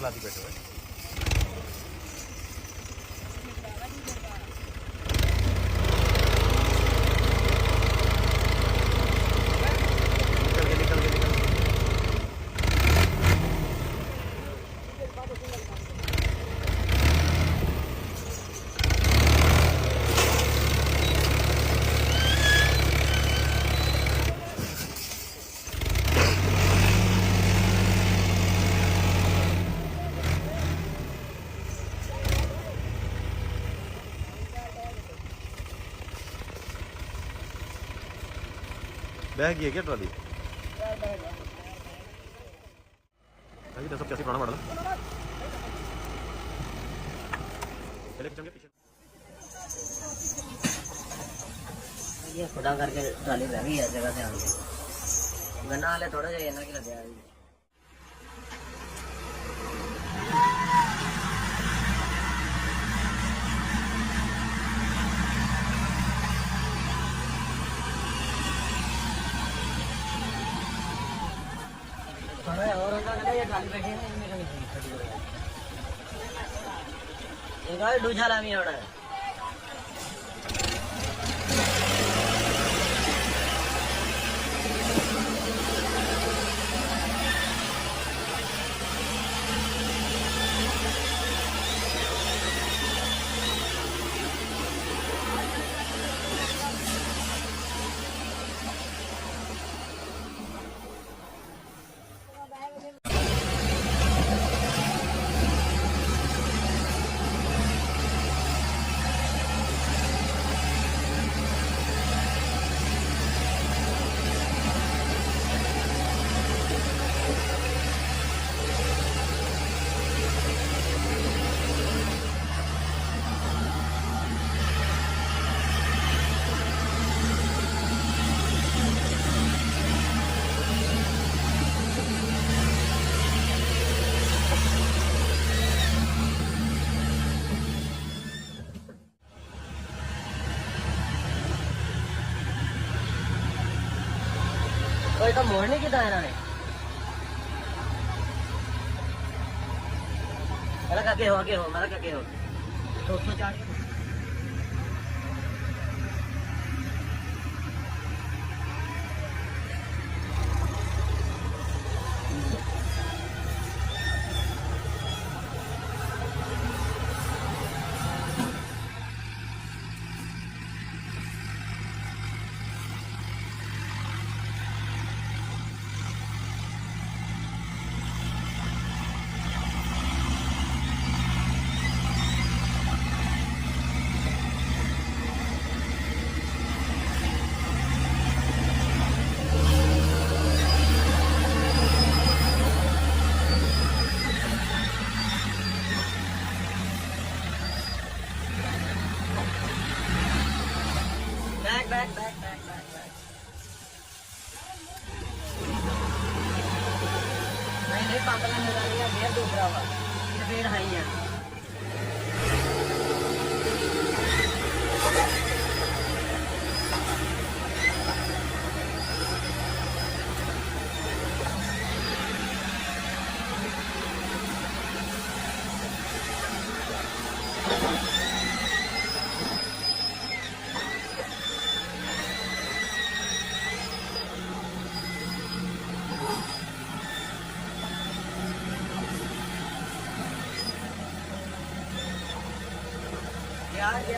लाती बैठे हुए। निकल के बह गई है क्या ट्रॉली? भाई 1085 पुराना मॉडल पहले किचन के पीछे ये खुदा करके ट्रॉली बह गई है जगह से आगे गन्ना वाले थोड़ा सा ना कि लग गया और ये ट्रॉली बैठी है इनमें कहीं एक और दूसरा लामी होना है कोई तो मोड़ने की दायरा है आगे हो मेरा आगे हो तो उसको चार back. नहीं पंप में मिला लिया गेयर दूसरा हुआ स्पीड हाई है यार